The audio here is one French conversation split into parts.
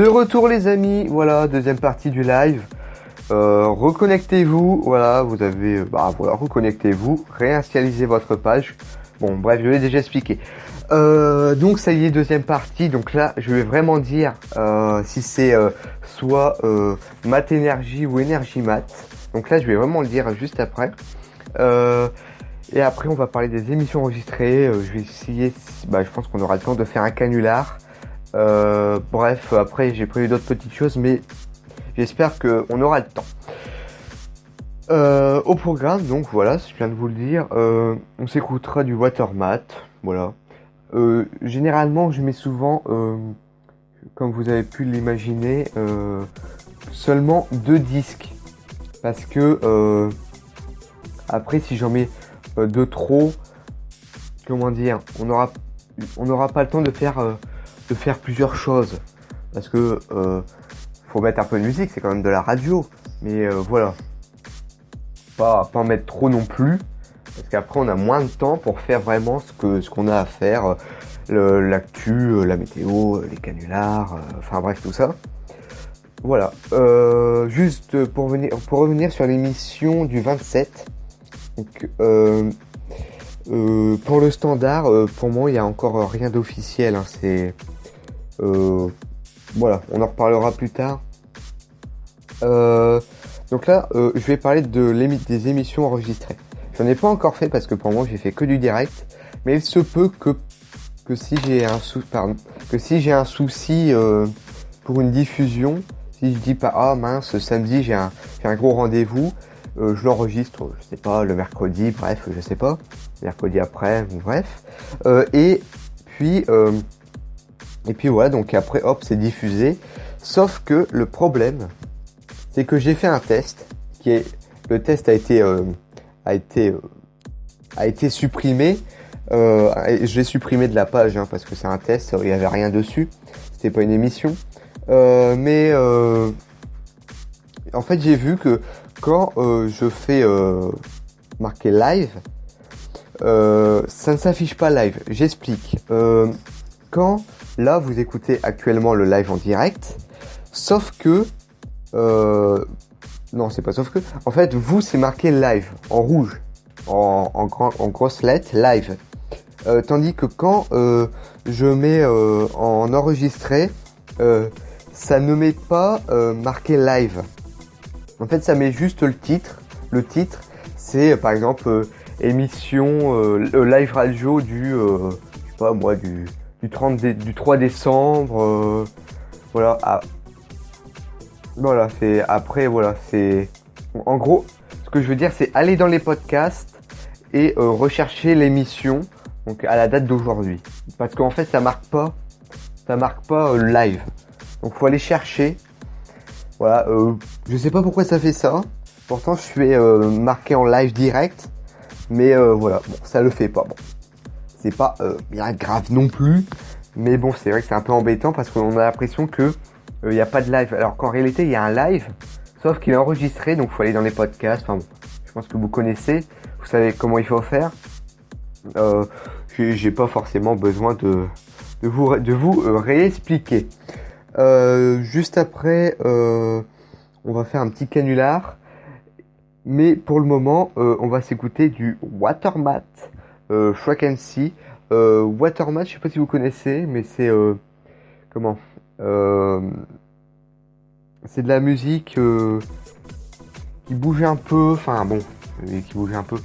De retour les amis, voilà, deuxième partie du live. Reconnectez-vous, voilà, vous avez, reconnectez-vous, réinitialisez votre page. Bon, bref, je l'ai déjà expliqué. Donc ça y est, deuxième partie. Donc là, je vais vraiment dire si c'est soit Mat Énergie ou Énergie Mat. Donc là, je vais vraiment le dire juste après. Et après, on va parler des émissions enregistrées. Je vais essayer, je pense qu'on aura le temps de faire un canular. Bref, après, j'ai prévu d'autres petites choses, mais j'espère qu'on aura le temps. Au programme, donc voilà, je viens de vous le dire, on s'écoutera du Watermat, voilà. Généralement, je mets souvent, comme vous avez pu l'imaginer, seulement 2 disques. Parce que, après, si j'en mets de trop, comment dire, on n'aura pas le temps de faire plusieurs choses. Parce que, faut mettre un peu de musique, c'est quand même de la radio. Mais voilà. Pas en mettre trop non plus. Parce qu'après on a moins de temps pour faire vraiment ce qu'on a à faire. L'actu, la météo, les canulars, enfin bref tout ça. Voilà. Juste pour revenir sur l'émission du 27. Donc, pour le standard, pour moi il n'y a encore rien d'officiel. Hein, c'est voilà, on en reparlera plus tard. Donc là, je vais parler des émissions enregistrées. J'en ai pas encore fait parce que pour moi j'ai fait que du direct, mais il se peut que si j'ai un souci pour une diffusion, si je dis pas ah mince samedi j'ai un gros rendez-vous, je l'enregistre, je sais pas le mercredi, bref je sais pas, mercredi après, bref, et puis voilà, donc après hop c'est diffusé. Sauf que le problème c'est que j'ai fait un test le test a été supprimé. Je l'ai supprimé de la page parce que c'est un test, il y avait rien dessus, c'était pas une émission. Mais en fait j'ai vu que quand je fais marquer live, ça ne s'affiche pas live. J'explique. Quand là vous écoutez actuellement le live en direct, sauf que non, c'est pas sauf que. En fait, vous, c'est marqué live, en rouge, en grosses lettres, live. Tandis que quand je mets en enregistré, ça ne met pas marqué live. En fait, ça met juste le titre. Le titre, c'est par exemple émission live radio du 3 décembre. Voilà. Voilà, c'est après voilà, c'est en gros ce que je veux dire c'est aller dans les podcasts et rechercher l'émission donc à la date d'aujourd'hui parce qu'en fait ça marque pas live. Donc faut aller chercher. Voilà, je sais pas pourquoi ça fait ça. Pourtant je suis marqué en live direct mais voilà, bon, ça le fait pas. Bon. C'est pas bien grave non plus, mais bon, c'est vrai que c'est un peu embêtant parce qu'on a l'impression que il n'y a pas de live, alors qu'en réalité il y a un live, sauf qu'il est enregistré, donc il faut aller dans les podcasts, enfin bon, je pense que vous connaissez, vous savez comment il faut faire. J'ai pas forcément besoin de vous réexpliquer. Juste après, on va faire un petit canular, mais pour le moment, on va s'écouter du Watermat, Shrek and See. Watermat, je sais pas si vous connaissez, mais c'est c'est de la musique qui bouge un peu, enfin bon, qui bouge un peu.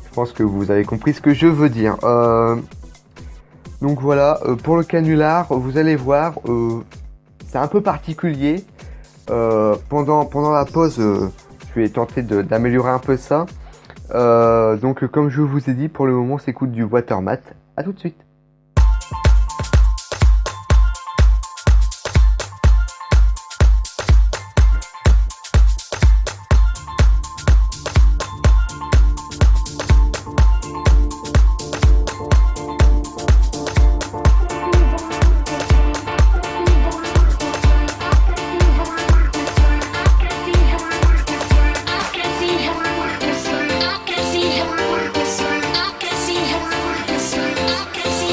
Je pense que vous avez compris ce que je veux dire. Donc voilà, pour le canular, vous allez voir, c'est un peu particulier. Pendant la pause, je vais tenter d'améliorer un peu ça. Donc comme je vous ai dit, pour le moment, on s'écoute du Watermat. À tout de suite. I can see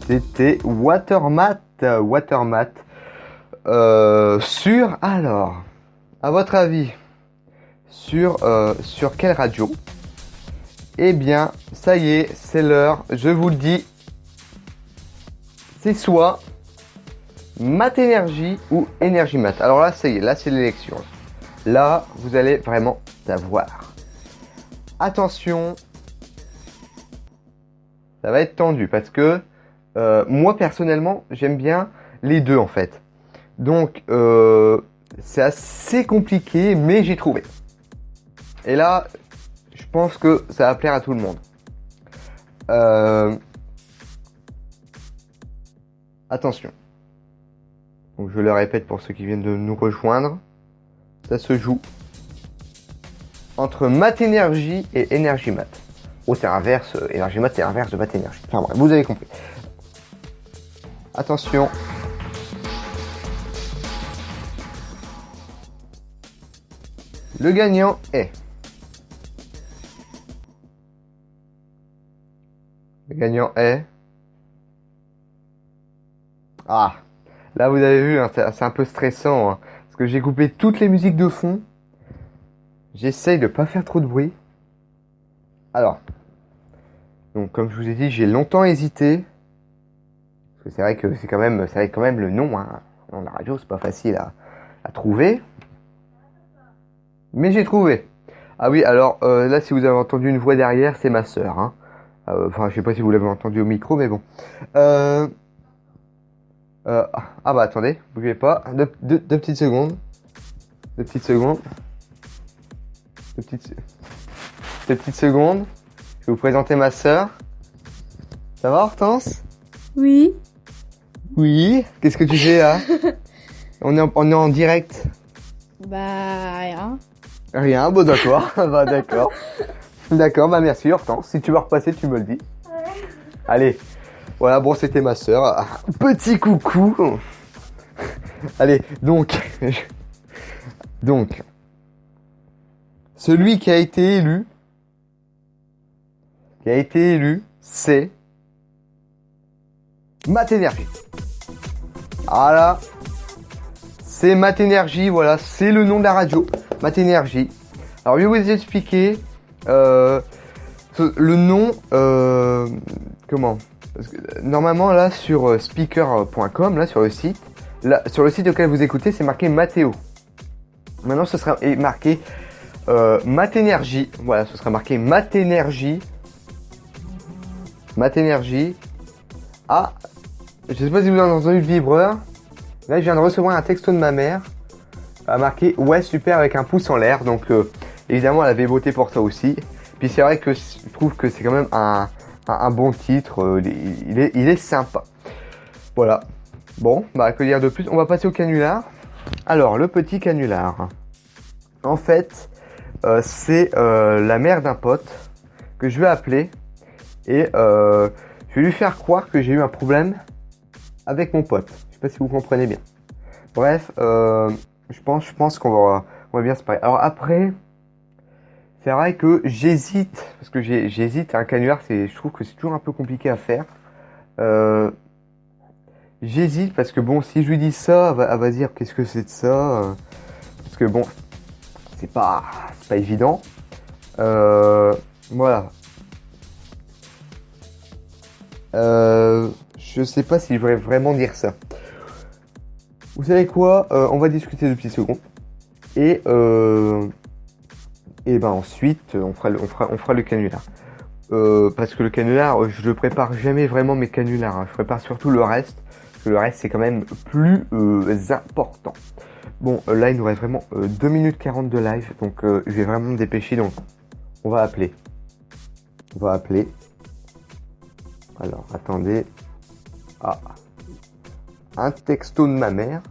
C'était Watermat. Watermat. Alors, à votre avis, sur quelle radio? Eh bien, ça y est, c'est l'heure, je vous le dis. C'est soit Mat Énergie ou Énergie Mat. Alors là, ça y est, là c'est l'élection. Là, vous allez vraiment savoir. Attention, ça va être tendu parce que moi personnellement, j'aime bien les deux en fait. Donc, c'est assez compliqué, mais j'ai trouvé. Et là, je pense que ça va plaire à tout le monde. Attention. Donc, je le répète pour ceux qui viennent de nous rejoindre. Ça se joue entre Mat Énergie et Énergie Mat. Oh, c'est inverse. Énergie Mat, c'est l'inverse de Mat Énergie. Enfin bref, vous avez compris. Attention. Le gagnant est... Le gagnant est... Ah, là vous avez vu, hein, c'est un peu stressant. Hein, parce que j'ai coupé toutes les musiques de fond. J'essaye de pas faire trop de bruit. Alors, donc comme je vous ai dit, j'ai longtemps hésité. Parce que c'est vrai que c'est quand même le nom. Hein. Dans la radio, c'est pas facile à trouver. Mais j'ai trouvé. Ah oui, alors là, si vous avez entendu une voix derrière, c'est ma sœur. Hein. Enfin, je sais pas si vous l'avez entendu au micro, mais bon. Ah bah attendez, bougez pas. Deux petites secondes. Deux petites secondes. Deux petites secondes. Je vais vous présenter ma sœur. Ça va, Hortense? Oui. Oui. Qu'est-ce que tu fais là? On est en direct. Bah, rien. Rien, bon d'accord. Bah d'accord. D'accord, bah merci Hortense. Si tu veux repasser, tu me le dis. Ouais. Allez. Voilà, bon, c'était ma sœur. Petit coucou. Allez, donc, celui qui a été élu, c'est Mat Énergie. Voilà, c'est Mat Énergie. Voilà, c'est le nom de la radio, Mat Énergie. Alors, je vais vous expliquer le nom. Comment? Parce que, normalement, là, sur speaker.com, là, sur le site auquel vous écoutez, c'est marqué Mathéo. Maintenant, ce sera marqué Mat Énergie. Voilà, ce sera marqué Mat Énergie. Mat Énergie. Ah, je sais pas si vous avez entendu le vibreur. Là, je viens de recevoir un texto de ma mère. Elle a marqué ouais, super, avec un pouce en l'air. Donc, évidemment, elle avait voté pour ça aussi. Puis, c'est vrai que je trouve que c'est quand même un bon titre, il est sympa. Voilà. Bon, bah que dire de plus? On va passer au canular. Alors, le petit canular. En fait, c'est la mère d'un pote que je vais appeler et je vais lui faire croire que j'ai eu un problème avec mon pote. Je sais pas si vous comprenez bien. Bref, je pense qu'on va bien se parler. Alors après, c'est vrai que j'hésite, parce que j'hésite à un canular, je trouve que c'est toujours un peu compliqué à faire. J'hésite parce que bon, si je lui dis ça, elle va dire qu'est-ce que c'est de ça, parce que bon, c'est pas évident. Voilà. Je sais pas si je devrais vraiment dire ça. Vous savez quoi, on va discuter 2 petites secondes et ben ensuite on fera le canular. Parce que le canular, je le prépare jamais vraiment mes canulars. Hein. Je prépare surtout le reste. Parce que le reste c'est quand même plus important. Bon, là il nous reste vraiment 2 minutes 40 de live. Donc je vais vraiment me dépêcher. Donc on va appeler. Alors attendez. Ah. Un texto de ma mère.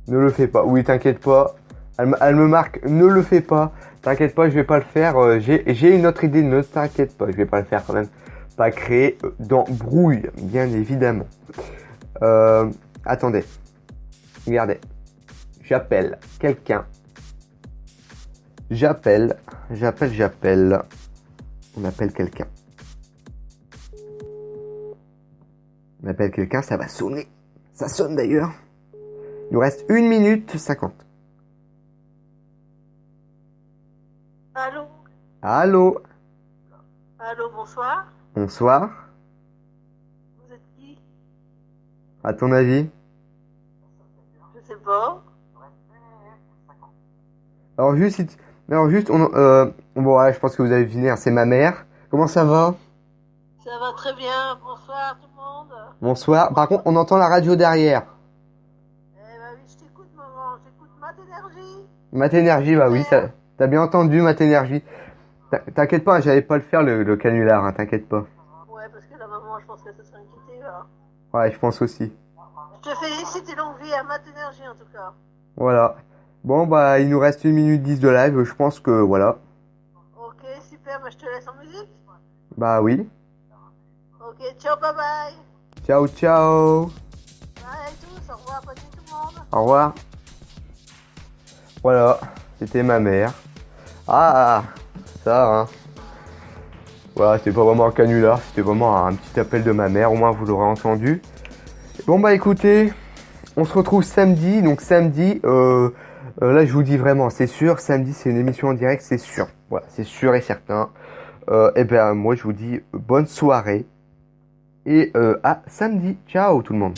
Ne le fais pas. Oui, t'inquiète pas. Elle me marque. Ne le fais pas. T'inquiète pas, je vais pas le faire. J'ai une autre idée. Ne t'inquiète pas, je vais pas le faire quand même. Pas créer d'embrouille, bien évidemment. Attendez. Regardez. J'appelle quelqu'un. J'appelle. On appelle quelqu'un. On appelle quelqu'un, ça va sonner. Ça sonne d'ailleurs. Il nous reste 1 minute 50. Allô? Allô? Allô, bonsoir. Bonsoir. Vous êtes qui? À ton avis? Je sais pas. Alors juste, bon, ouais, je pense que vous avez deviné, hein, c'est ma mère. Comment ça va? Ça va très bien. Bonsoir tout le monde. Bonsoir. Par contre, on entend la radio derrière. Eh ben oui, je t'écoute, maman. J'écoute Mat Énergie. Mat Énergie, bah oui, ça, t'as bien entendu, Mat Énergie. T'inquiète pas, j'allais pas le faire le canular, hein, t'inquiète pas. Ouais, parce que la maman, je pense qu'elle se serait inquiétée, là. Ouais, je pense aussi. Je te félicite et longue vie à Mat Énergie, en tout cas. Voilà. Bon, bah, il nous reste 1 minute 10 de live, je pense que voilà. Ok, super. Bah, je te laisse en musique. Bah oui. Ok, ciao, bye bye. Ciao, ciao. Bye tous. Au revoir, bonne nuit tout le monde. Au revoir. Voilà, c'était ma mère. Ah, ça, hein. Voilà, c'était pas vraiment un canular, c'était vraiment un petit appel de ma mère, au moins vous l'aurez entendu. Bon bah écoutez, on se retrouve samedi, donc samedi, là je vous dis vraiment, c'est sûr, samedi c'est une émission en direct, c'est sûr. Voilà, c'est sûr et certain. Et ben moi je vous dis bonne soirée et à samedi. Ciao tout le monde.